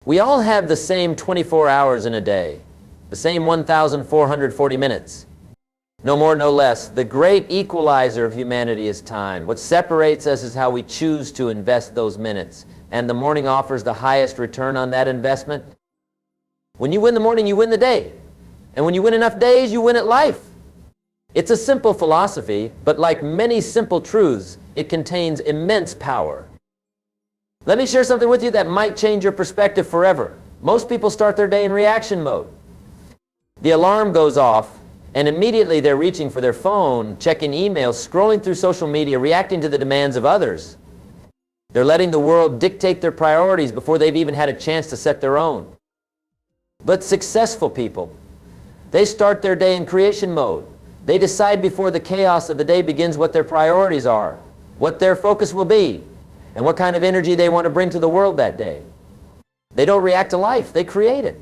We all have the same 24 hours in a day, the same 1,440 minutes. No more, no less. The great equalizer of humanity is time. What separates us is how we choose to invest those minutes. And the morning offers the highest return on that investment. When you win the morning, you win the day. And when you win enough days, you win at life. It's a simple philosophy, but like many simple truths, it contains immense power. Let me share something with you that might change your perspective forever. Most people start their day in reaction mode. The alarm goes off, and immediately they're reaching for their phone, checking emails, scrolling through social media, reacting to the demands of others. They're letting the world dictate their priorities before they've even had a chance to set their own. But successful people, they start their day in creation mode. They decide before the chaos of the day begins what their priorities are, what their focus will be, and what kind of energy they want to bring to the world that day. They don't react to life, they create it.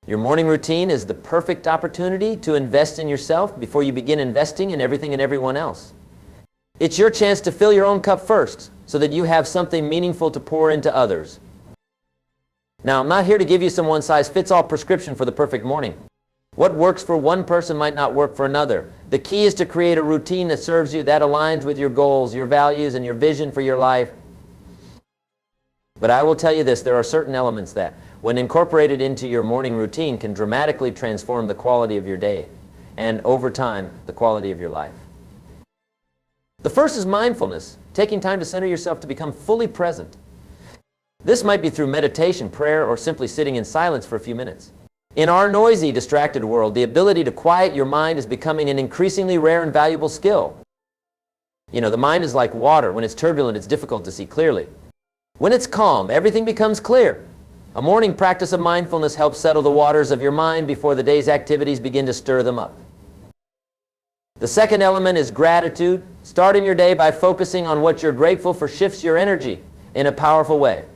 Your morning routine is the perfect opportunity to invest in yourself before you begin investing in everything and everyone else. It's your chance to fill your own cup first so that you have something meaningful to pour into others. Now, I'm not here to give you some one-size-fits-all prescription for the perfect morning. What works for one person might not work for another. The key is to create a routine that serves you, that aligns with your goals, your values, and your vision for your life. But I will tell you this, there are certain elements that, when incorporated into your morning routine, can dramatically transform the quality of your day, and over time, the quality of your life. The first is mindfulness, taking time to center yourself to become fully present. This might be through meditation, prayer, or simply sitting in silence for a few minutes. In our noisy, distracted world, the ability to quiet your mind is becoming an increasingly rare and valuable skill. You know, the mind is like water. When it's turbulent, it's difficult to see clearly. When it's calm, everything becomes clear. A morning practice of mindfulness helps settle the waters of your mind before the day's activities begin to stir them up. The second element is gratitude. Starting your day by focusing on what you're grateful for shifts your energy in a powerful way.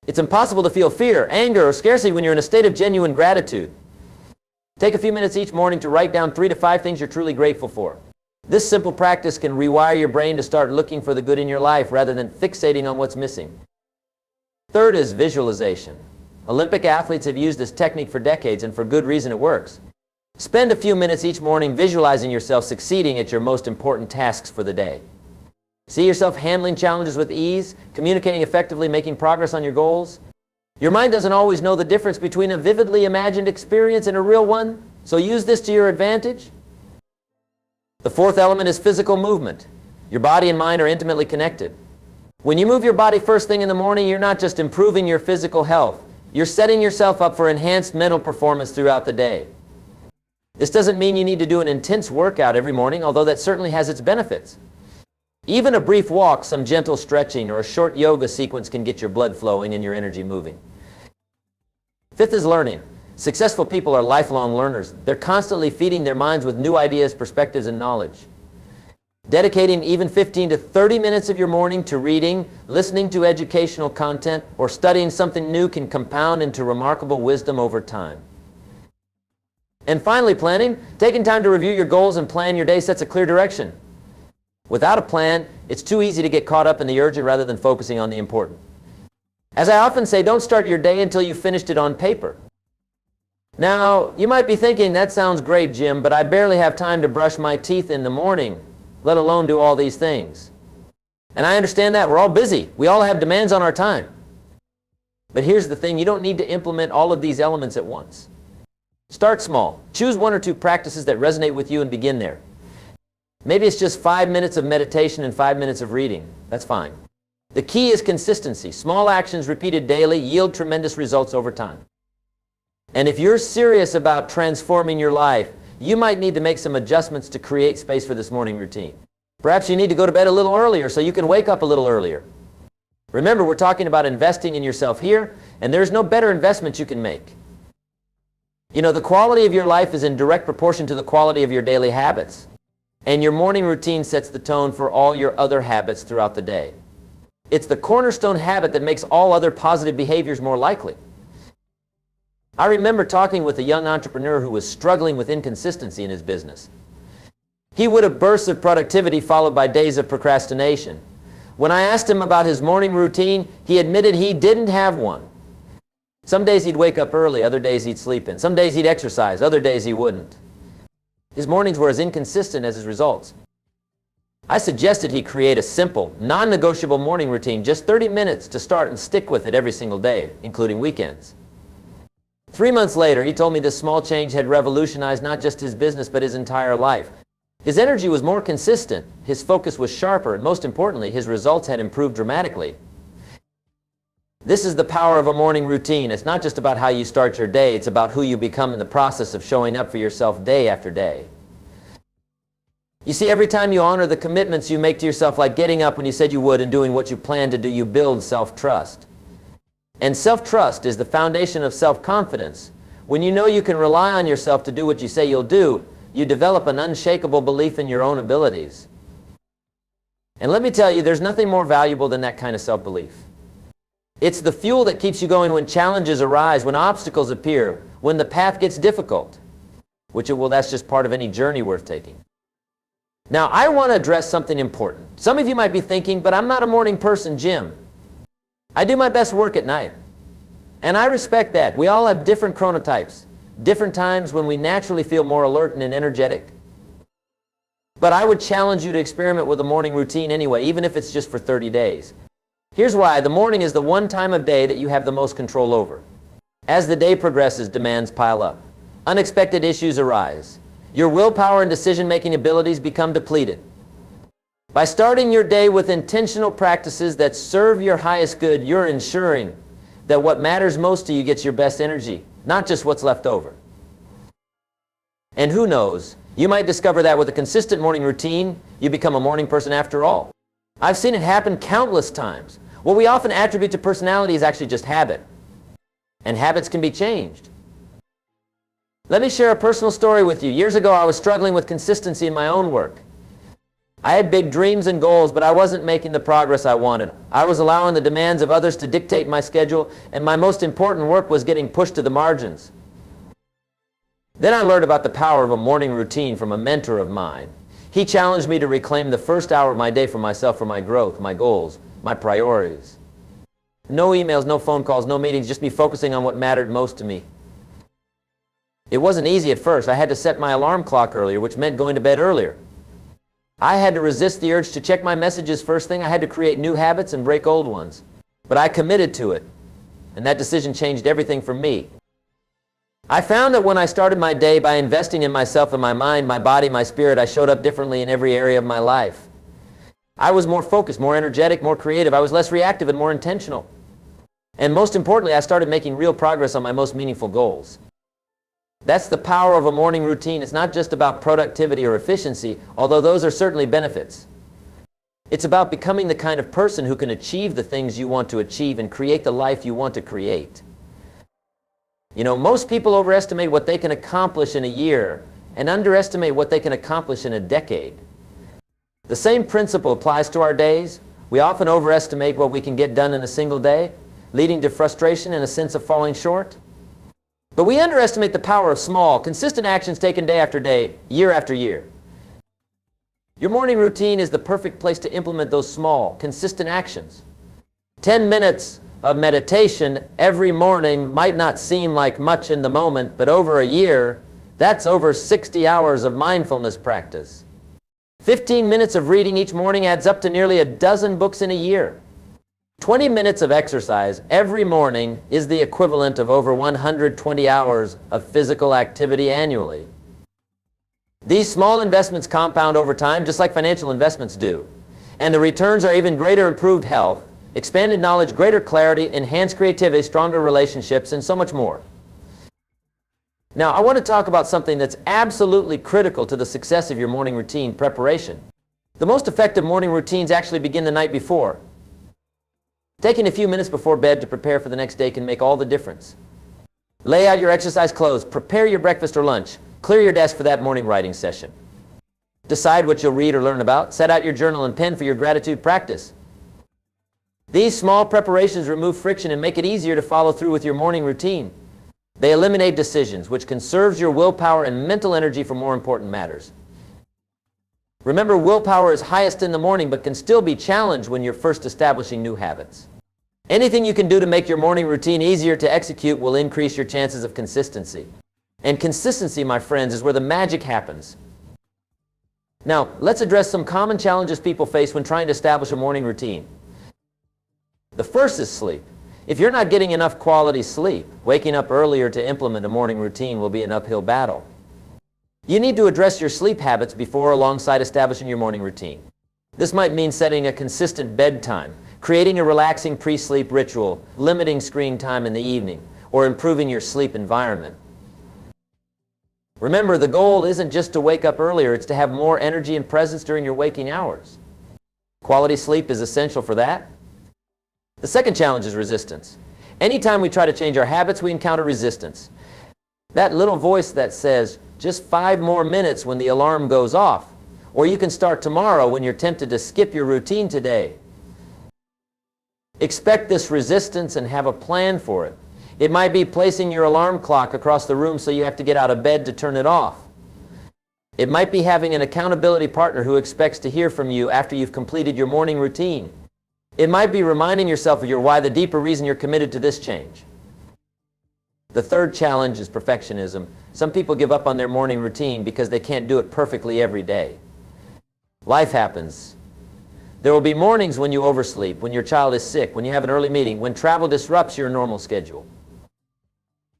It's impossible to feel fear, anger, or scarcity when you're in a state of genuine gratitude. Take a few minutes each morning to write down 3 to 5 things you're truly grateful for. This simple practice can rewire your brain to start looking for the good in your life rather than fixating on what's missing. Third is visualization. Olympic athletes have used this technique for decades, and for good reason it works. Spend a few minutes each morning visualizing yourself succeeding at your most important tasks for the day. See yourself handling challenges with ease, communicating effectively, making progress on your goals. Your mind doesn't always know the difference between a vividly imagined experience and a real one, so use this to your advantage. The fourth element is physical movement. Your body and mind are intimately connected. When you move your body first thing in the morning, you're not just improving your physical health, you're setting yourself up for enhanced mental performance throughout the day. This doesn't mean you need to do an intense workout every morning, although that certainly has its benefits. Even a brief walk, some gentle stretching, or a short yoga sequence can get your blood flowing and your energy moving. Fifth is learning. Successful people are lifelong learners. They're constantly feeding their minds with new ideas, perspectives, and knowledge. Dedicating even 15 to 30 minutes of your morning to reading, listening to educational content, or studying something new can compound into remarkable wisdom over time. And finally, planning. Taking time to review your goals and plan your day sets a clear direction. Without a plan, it's too easy to get caught up in the urgent rather than focusing on the important. As I often say, don't start your day until you've finished it on paper. Now, you might be thinking, that sounds great, Jim, but I barely have time to brush my teeth in the morning, let alone do all these things. And I understand that. We're all busy. We all have demands on our time. But here's the thing, you don't need to implement all of these elements at once. Start small. Choose 1 or 2 practices that resonate with you and begin there. Maybe it's just 5 minutes of meditation and 5 minutes of reading. That's fine. The key is consistency. Small actions repeated daily yield tremendous results over time. And if you're serious about transforming your life, you might need to make some adjustments to create space for this morning routine. Perhaps you need to go to bed a little earlier so you can wake up a little earlier. Remember, we're talking about investing in yourself here, and there's no better investment you can make. You know, the quality of your life is in direct proportion to the quality of your daily habits. And your morning routine sets the tone for all your other habits throughout the day. It's the cornerstone habit that makes all other positive behaviors more likely. I remember talking with a young entrepreneur who was struggling with inconsistency in his business. He would have bursts of productivity followed by days of procrastination. When I asked him about his morning routine, he admitted he didn't have one. Some days he'd wake up early, other days he'd sleep in. Some days he'd exercise, other days he wouldn't. His mornings were as inconsistent as his results. I suggested he create a simple, non-negotiable morning routine, just 30 minutes to start and stick with it every single day, including weekends. 3 months later, he told me this small change had revolutionized not just his business, but his entire life. His energy was more consistent, his focus was sharper, and most importantly, his results had improved dramatically. This is the power of a morning routine. It's not just about how you start your day, it's about who you become in the process of showing up for yourself day after day. You see, every time you honor the commitments you make to yourself, like getting up when you said you would and doing what you planned to do, you build self-trust. And self-trust is the foundation of self-confidence. When you know you can rely on yourself to do what you say you'll do, you develop an unshakable belief in your own abilities. And let me tell you, there's nothing more valuable than that kind of self-belief. It's the fuel that keeps you going when challenges arise, when obstacles appear, when the path gets difficult, which it will, that's just part of any journey worth taking. Now, I want to address something important. Some of you might be thinking, but I'm not a morning person, Jim. I do my best work at night. And I respect that. We all have different chronotypes, different times when we naturally feel more alert and energetic. But I would challenge you to experiment with a morning routine anyway, even if it's just for 30 days. Here's why. The morning is the one time of day that you have the most control over. As the day progresses, demands pile up. Unexpected issues arise. Your willpower and decision-making abilities become depleted. By starting your day with intentional practices that serve your highest good, you're ensuring that what matters most to you gets your best energy, not just what's left over. And who knows, you might discover that with a consistent morning routine, you become a morning person after all. I've seen it happen countless times. What we often attribute to personality is actually just habit. And habits can be changed. Let me share a personal story with you. Years ago, I was struggling with consistency in my own work. I had big dreams and goals, but I wasn't making the progress I wanted. I was allowing the demands of others to dictate my schedule, and my most important work was getting pushed to the margins. Then I learned about the power of a morning routine from a mentor of mine. He challenged me to reclaim the first hour of my day for myself, for my growth, my goals, my priorities. No emails, no phone calls, no meetings, just me focusing on what mattered most to me. It wasn't easy at first. I had to set my alarm clock earlier, which meant going to bed earlier. I had to resist the urge to check my messages first thing. I had to create new habits and break old ones. But I committed to it, and that decision changed everything for me. I found that when I started my day by investing in myself and my mind, my body, my spirit, I showed up differently in every area of my life. I was more focused, more energetic, more creative. I was less reactive and more intentional. And most importantly, I started making real progress on my most meaningful goals. That's the power of a morning routine. It's not just about productivity or efficiency, although those are certainly benefits. It's about becoming the kind of person who can achieve the things you want to achieve and create the life you want to create. You know, most people overestimate what they can accomplish in a year and underestimate what they can accomplish in a decade. The same principle applies to our days. We often overestimate what we can get done in a single day, leading to frustration and a sense of falling short. But we underestimate the power of small, consistent actions taken day after day, year after year. Your morning routine is the perfect place to implement those small, consistent actions. 10 minutes of meditation every morning might not seem like much in the moment, but over a year, that's over 60 hours of mindfulness practice. 15 minutes of reading each morning adds up to nearly a dozen books in a year. 20 minutes of exercise every morning is the equivalent of over 120 hours of physical activity annually. These small investments compound over time, just like financial investments do. And the returns are even greater improved health, expanded knowledge, greater clarity, enhanced creativity, stronger relationships, and so much more. Now, I want to talk about something that's absolutely critical to the success of your morning routine: preparation. The most effective morning routines actually begin the night before. Taking a few minutes before bed to prepare for the next day can make all the difference. Lay out your exercise clothes, prepare your breakfast or lunch, clear your desk for that morning writing session. Decide what you'll read or learn about, set out your journal and pen for your gratitude practice. These small preparations remove friction and make it easier to follow through with your morning routine. They eliminate decisions, which conserves your willpower and mental energy for more important matters. Remember, willpower is highest in the morning but can still be challenged when you're first establishing new habits. Anything you can do to make your morning routine easier to execute will increase your chances of consistency. And consistency, my friends, is where the magic happens. Now, let's address some common challenges people face when trying to establish a morning routine. The first is sleep. If you're not getting enough quality sleep, waking up earlier to implement a morning routine will be an uphill battle. You need to address your sleep habits before or alongside establishing your morning routine. This might mean setting a consistent bedtime, creating a relaxing pre-sleep ritual, limiting screen time in the evening, or improving your sleep environment. Remember, the goal isn't just to wake up earlier, it's to have more energy and presence during your waking hours. Quality sleep is essential for that. The second challenge is resistance. Anytime we try to change our habits, we encounter resistance. That little voice that says, just 5 more minutes when the alarm goes off, or you can start tomorrow when you're tempted to skip your routine today. Expect this resistance and have a plan for it. It might be placing your alarm clock across the room so you have to get out of bed to turn it off. It might be having an accountability partner who expects to hear from you after you've completed your morning routine. It might be reminding yourself of your why, the deeper reason you're committed to this change. The third challenge is perfectionism. Some people give up on their morning routine because they can't do it perfectly every day. Life happens. There will be mornings when you oversleep, when your child is sick, when you have an early meeting, when travel disrupts your normal schedule.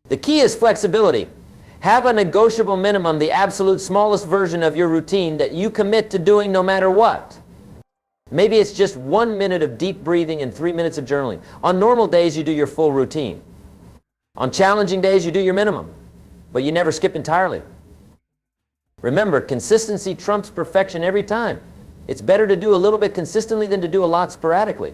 The key is flexibility. Have a negotiable minimum, the absolute smallest version of your routine that you commit to doing no matter what. Maybe it's just 1 minute of deep breathing and 3 minutes of journaling. On normal days, you do your full routine. On challenging days, you do your minimum, but you never skip entirely. Remember, consistency trumps perfection every time. It's better to do a little bit consistently than to do a lot sporadically.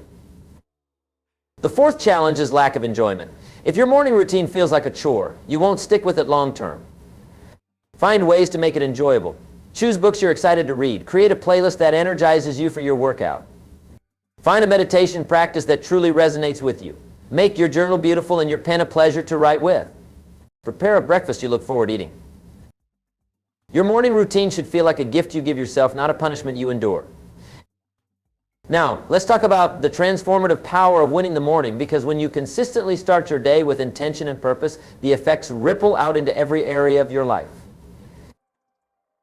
The fourth challenge is lack of enjoyment. If your morning routine feels like a chore, you won't stick with it long term. Find ways to make it enjoyable. Choose books you're excited to read. Create a playlist that energizes you for your workout. Find a meditation practice that truly resonates with you. Make your journal beautiful and your pen a pleasure to write with. Prepare a breakfast you look forward to eating. Your morning routine should feel like a gift you give yourself, not a punishment you endure. Now, let's talk about the transformative power of winning the morning, because when you consistently start your day with intention and purpose, the effects ripple out into every area of your life.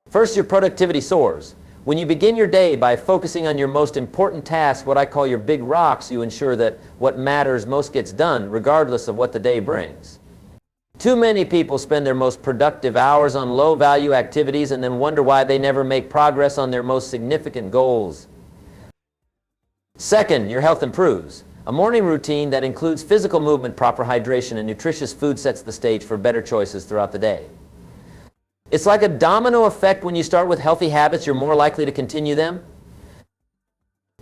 First, your productivity soars. When you begin your day by focusing on your most important tasks, what I call your big rocks, you ensure that what matters most gets done, regardless of what the day brings. Too many people spend their most productive hours on low-value activities and then wonder why they never make progress on their most significant goals. Second, your health improves. A morning routine that includes physical movement, proper hydration, and nutritious food sets the stage for better choices throughout the day. It's like a domino effect. When you start with healthy habits, you're more likely to continue them.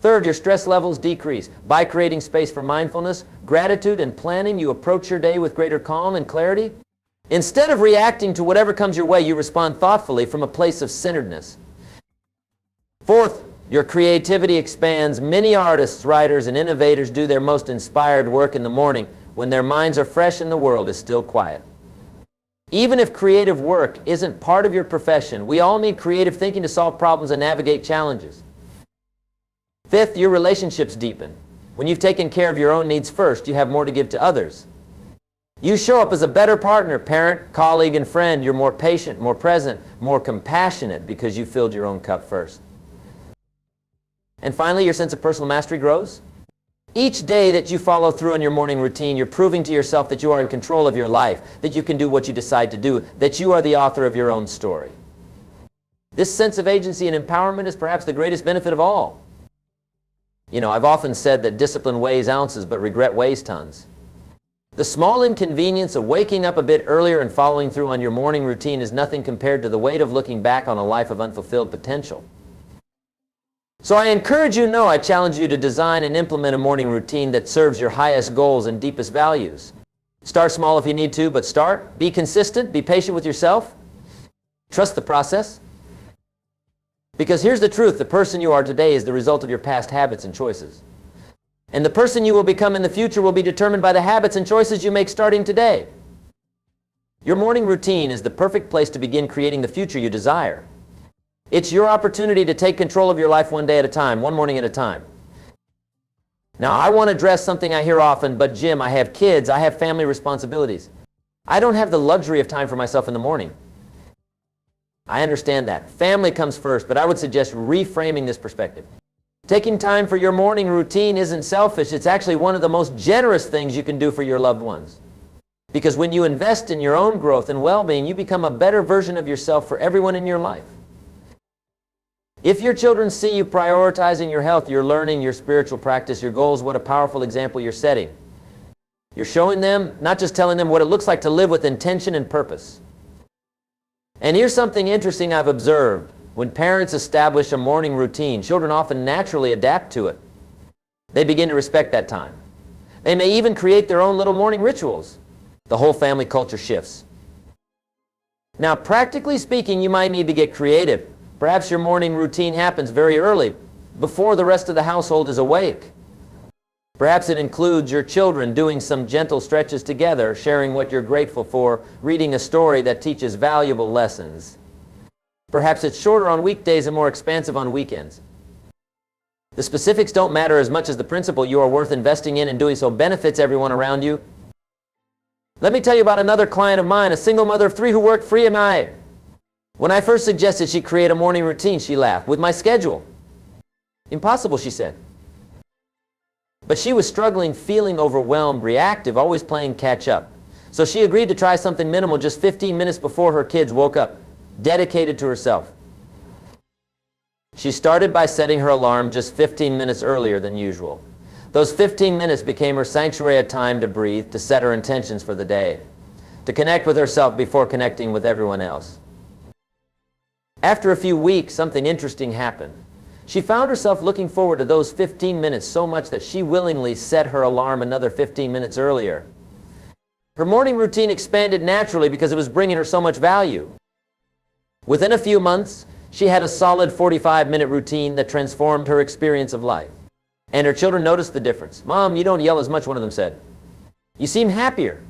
Third, your stress levels decrease. By creating space for mindfulness, gratitude, and planning, you approach your day with greater calm and clarity. Instead of reacting to whatever comes your way, you respond thoughtfully from a place of centeredness. Fourth, your creativity expands. Many artists, writers, and innovators do their most inspired work in the morning when their minds are fresh and the world is still quiet. Even if creative work isn't part of your profession, we all need creative thinking to solve problems and navigate challenges. Fifth, your relationships deepen. When you've taken care of your own needs first, you have more to give to others. You show up as a better partner, parent, colleague, and friend. You're more patient, more present, more compassionate because you filled your own cup first. And finally, your sense of personal mastery grows. Each day that you follow through on your morning routine, you're proving to yourself that you are in control of your life, that you can do what you decide to do, that you are the author of your own story. This sense of agency and empowerment is perhaps the greatest benefit of all. You know, I've often said that discipline weighs ounces, but regret weighs tons. The small inconvenience of waking up a bit earlier and following through on your morning routine is nothing compared to the weight of looking back on a life of unfulfilled potential. So I encourage you, I challenge you to design and implement a morning routine that serves your highest goals and deepest values. Start small if you need to, but start. Be consistent. Be patient with yourself. Trust the process. Because here's the truth. The person you are today is the result of your past habits and choices. And the person you will become in the future will be determined by the habits and choices you make starting today. Your morning routine is the perfect place to begin creating the future you desire. It's your opportunity to take control of your life one day at a time, one morning at a time. Now, I want to address something I hear often, but Jim, I have kids, I have family responsibilities. I don't have the luxury of time for myself in the morning. I understand that. Family comes first, but I would suggest reframing this perspective. Taking time for your morning routine isn't selfish. It's actually one of the most generous things you can do for your loved ones. Because when you invest in your own growth and well-being, you become a better version of yourself for everyone in your life. If your children see you prioritizing your health, your learning, your spiritual practice, your goals, what a powerful example you're setting. You're showing them, not just telling them what it looks like to live with intention and purpose. And here's something interesting I've observed. When parents establish a morning routine, children often naturally adapt to it. They begin to respect that time. They may even create their own little morning rituals. The whole family culture shifts. Now, practically speaking, you might need to get creative. Perhaps your morning routine happens very early, before the rest of the household is awake. Perhaps it includes your children doing some gentle stretches together, sharing what you're grateful for, reading a story that teaches valuable lessons. Perhaps it's shorter on weekdays and more expansive on weekends. The specifics don't matter as much as the principle you are worth investing in, and doing so benefits everyone around you. Let me tell you about another client of mine, a single mother of 3 who worked free MI. When I first suggested she create a morning routine, she laughed. With my schedule? Impossible, she said. But she was struggling, feeling overwhelmed, reactive, always playing catch up. So she agreed to try something minimal just 15 minutes before her kids woke up, dedicated to herself. She started by setting her alarm just 15 minutes earlier than usual. Those 15 minutes became her sanctuary of time to breathe, to set her intentions for the day, to connect with herself before connecting with everyone else. After a few weeks, something interesting happened. She found herself looking forward to those 15 minutes so much that she willingly set her alarm another 15 minutes earlier. Her morning routine expanded naturally because it was bringing her so much value. Within a few months, she had a solid 45-minute routine that transformed her experience of life. And her children noticed the difference. "Mom, you don't yell as much," one of them said. "You seem happier."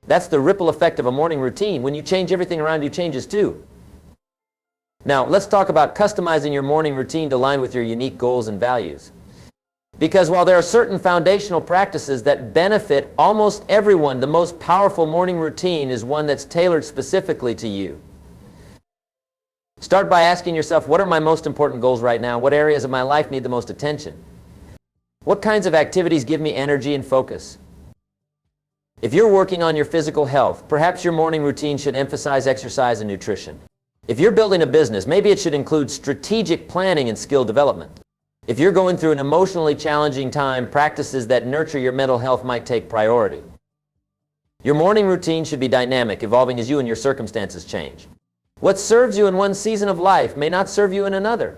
That's the ripple effect of a morning routine. When you change, everything around you changes too. Now, let's talk about customizing your morning routine to align with your unique goals and values. Because while there are certain foundational practices that benefit almost everyone, the most powerful morning routine is one that's tailored specifically to you. Start by asking yourself, what are my most important goals right now? What areas of my life need the most attention? What kinds of activities give me energy and focus? If you're working on your physical health, perhaps your morning routine should emphasize exercise and nutrition. If you're building a business, maybe it should include strategic planning and skill development. If you're going through an emotionally challenging time, practices that nurture your mental health might take priority. Your morning routine should be dynamic, evolving as you and your circumstances change. What serves you in one season of life may not serve you in another.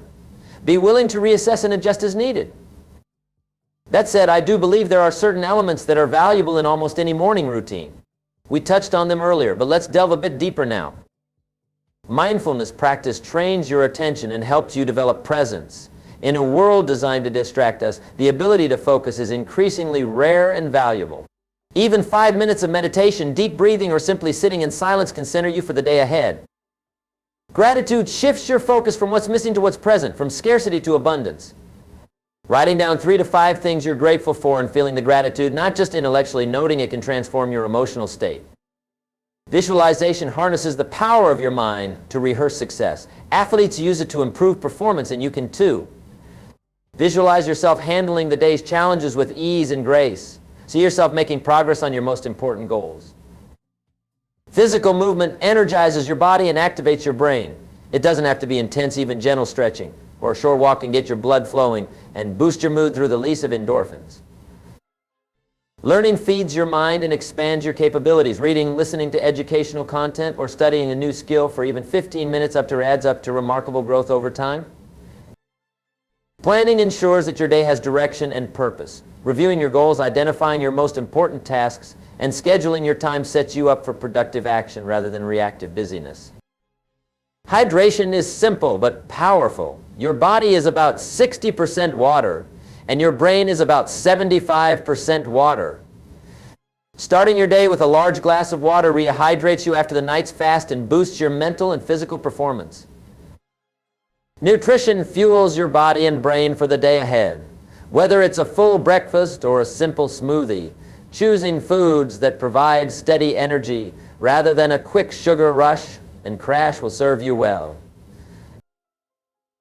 Be willing to reassess and adjust as needed. That said, I do believe there are certain elements that are valuable in almost any morning routine. We touched on them earlier, but let's delve a bit deeper now. Mindfulness practice trains your attention and helps you develop presence. In a world designed to distract us, the ability to focus is increasingly rare and valuable. Even 5 minutes of meditation, deep breathing, or simply sitting in silence can center you for the day ahead. Gratitude shifts your focus from what's missing to what's present, from scarcity to abundance. Writing down 3 to 5 things you're grateful for and feeling the gratitude, not just intellectually noting it, can transform your emotional state. Visualization harnesses the power of your mind to rehearse success. Athletes use it to improve performance, and you can too. Visualize yourself handling the day's challenges with ease and grace. See yourself making progress on your most important goals. Physical movement energizes your body and activates your brain. It doesn't have to be intense, even gentle stretching, or a short walk can get your blood flowing and boost your mood through the release of endorphins. Learning feeds your mind and expands your capabilities. Reading, listening to educational content, or studying a new skill for even 15 minutes adds up to remarkable growth over time. Planning ensures that your day has direction and purpose. Reviewing your goals, identifying your most important tasks, and scheduling your time sets you up for productive action rather than reactive busyness. Hydration is simple but powerful. Your body is about 60% water, and your brain is about 75% water. Starting your day with a large glass of water rehydrates you after the night's fast and boosts your mental and physical performance. Nutrition fuels your body and brain for the day ahead. Whether it's a full breakfast or a simple smoothie, choosing foods that provide steady energy rather than a quick sugar rush and crash will serve you well.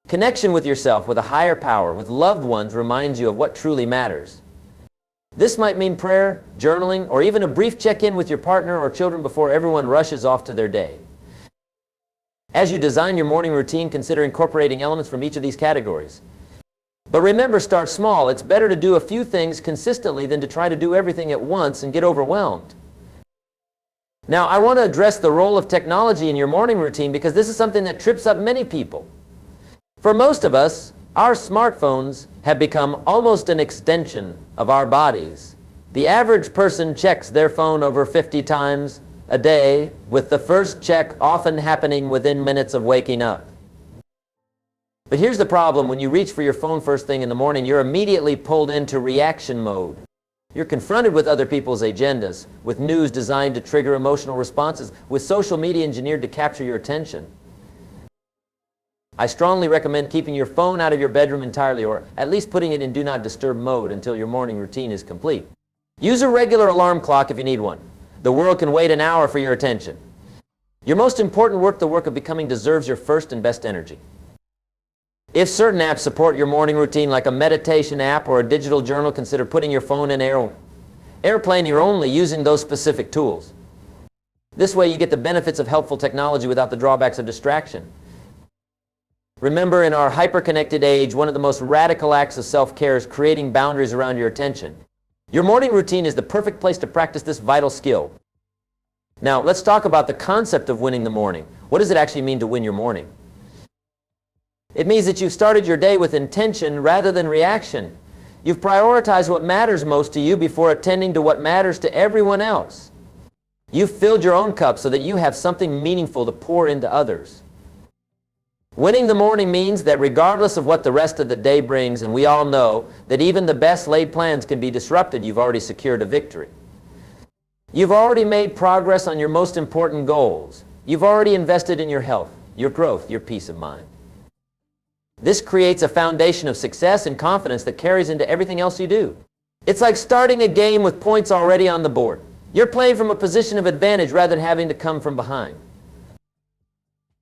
Connection with yourself, with a higher power, with loved ones reminds you of what truly matters. This might mean prayer, journaling, or even a brief check-in with your partner or children before everyone rushes off to their day. As you design your morning routine, consider incorporating elements from each of these categories. But remember, start small. It's better to do a few things consistently than to try to do everything at once and get overwhelmed. Now, I want to address the role of technology in your morning routine because this is something that trips up many people. For most of us, our smartphones have become almost an extension of our bodies. The average person checks their phone over 50 times a day, with the first check often happening within minutes of waking up. But here's the problem. When you reach for your phone first thing in the morning, you're immediately pulled into reaction mode. You're confronted with other people's agendas, with news designed to trigger emotional responses, with social media engineered to capture your attention. I strongly recommend keeping your phone out of your bedroom entirely, or at least putting it in do not disturb mode until your morning routine is complete. Use a regular alarm clock if you need one. The world can wait an hour for your attention. Your most important work, the work of becoming, deserves your first and best energy. If certain apps support your morning routine, like a meditation app or a digital journal, consider putting your phone in airplane mode only, using those specific tools. This way you get the benefits of helpful technology without the drawbacks of distraction. Remember, in our hyper-connected age, one of the most radical acts of self-care is creating boundaries around your attention. Your morning routine is the perfect place to practice this vital skill. Now, let's talk about the concept of winning the morning. What does it actually mean to win your morning? It means that you've started your day with intention rather than reaction. You've prioritized what matters most to you before attending to what matters to everyone else. You've filled your own cup so that you have something meaningful to pour into others. Winning the morning means that regardless of what the rest of the day brings, and we all know that even the best laid plans can be disrupted, you've already secured a victory. You've already made progress on your most important goals. You've already invested in your health, your growth, your peace of mind. This creates a foundation of success and confidence that carries into everything else you do. It's like starting a game with points already on the board. You're playing from a position of advantage rather than having to come from behind.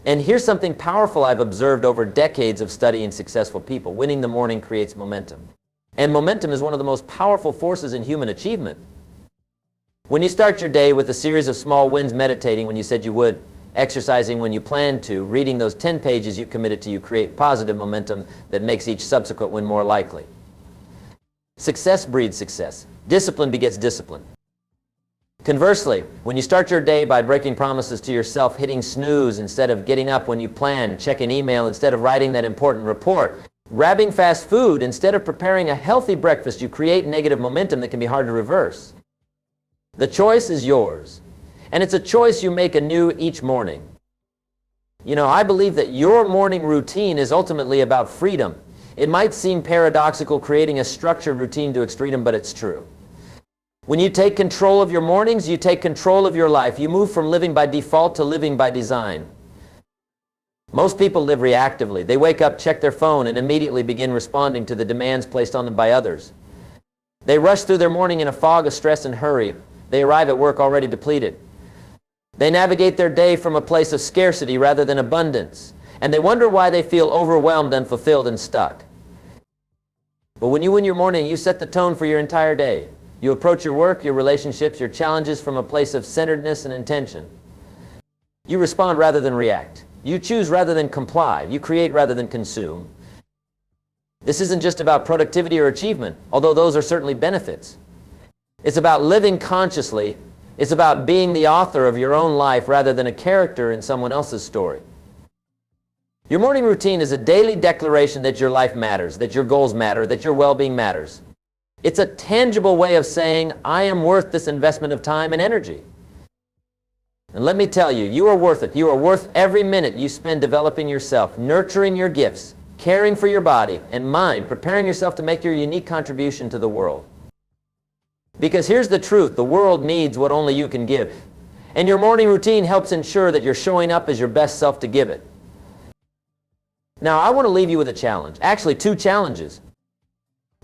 And here's something powerful I've observed over decades of studying successful people. Winning the morning creates momentum. And momentum is one of the most powerful forces in human achievement. When you start your day with a series of small wins, meditating when you said you would, exercising when you planned to, reading those 10 pages you committed to, you create positive momentum that makes each subsequent win more likely. Success breeds success. Discipline begets discipline. Conversely, when you start your day by breaking promises to yourself, hitting snooze instead of getting up when you planned, checking email instead of writing that important report, grabbing fast food instead of preparing a healthy breakfast, you create negative momentum that can be hard to reverse. The choice is yours. And it's a choice you make anew each morning. You know, I believe that your morning routine is ultimately about freedom. It might seem paradoxical, creating a structured routine to extreme, but it's true. When you take control of your mornings, you take control of your life. You move from living by default to living by design. Most people live reactively. They wake up, check their phone, and immediately begin responding to the demands placed on them by others. They rush through their morning in a fog of stress and hurry. They arrive at work already depleted. They navigate their day from a place of scarcity rather than abundance, and they wonder why they feel overwhelmed, unfulfilled, and stuck. But when you win your morning, you set the tone for your entire day. You approach your work, your relationships, your challenges from a place of centeredness and intention. You respond rather than react. You choose rather than comply. You create rather than consume. This isn't just about productivity or achievement, although those are certainly benefits. It's about living consciously. It's about being the author of your own life rather than a character in someone else's story. Your morning routine is a daily declaration that your life matters, that your goals matter, that your well-being matters. It's a tangible way of saying, I am worth this investment of time and energy. And let me tell you, you are worth it. You are worth every minute you spend developing yourself, nurturing your gifts, caring for your body and mind, preparing yourself to make your unique contribution to the world. Because here's the truth, the world needs what only you can give. And your morning routine helps ensure that you're showing up as your best self to give it. Now, I want to leave you with a challenge. Actually, two challenges.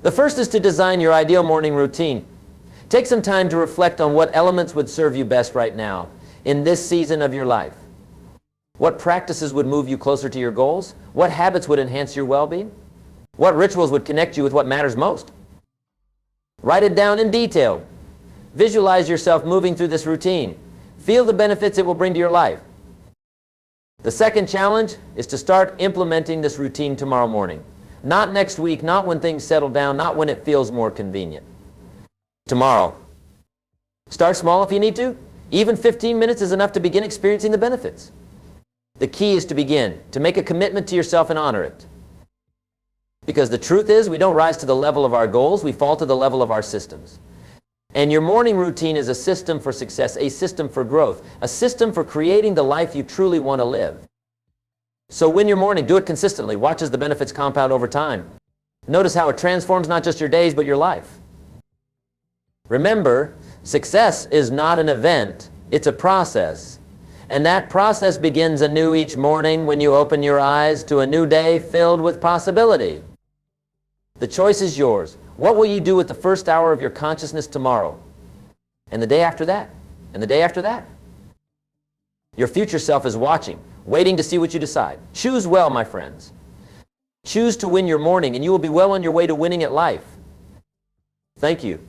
The first is to design your ideal morning routine. Take some time to reflect on what elements would serve you best right now in this season of your life. What practices would move you closer to your goals? What habits would enhance your well-being? What rituals would connect you with what matters most? Write it down in detail. Visualize yourself moving through this routine. Feel the benefits it will bring to your life. The second challenge is to start implementing this routine tomorrow morning. Not next week, not when things settle down, not when it feels more convenient. Tomorrow. Start small if you need to. Even 15 minutes is enough to begin experiencing the benefits. The key is to begin, to make a commitment to yourself and honor it. Because the truth is, we don't rise to the level of our goals, we fall to the level of our systems. And your morning routine is a system for success, a system for growth, a system for creating the life you truly want to live. So win your morning, do it consistently, watch as the benefits compound over time. Notice how it transforms not just your days, but your life. Remember, success is not an event, it's a process. And that process begins anew each morning when you open your eyes to a new day filled with possibility. The choice is yours. What will you do with the first hour of your consciousness tomorrow? And the day after that? And the day after that? Your future self is watching, waiting to see what you decide. Choose well, my friends. Choose to win your morning, and you will be well on your way to winning at life. Thank you.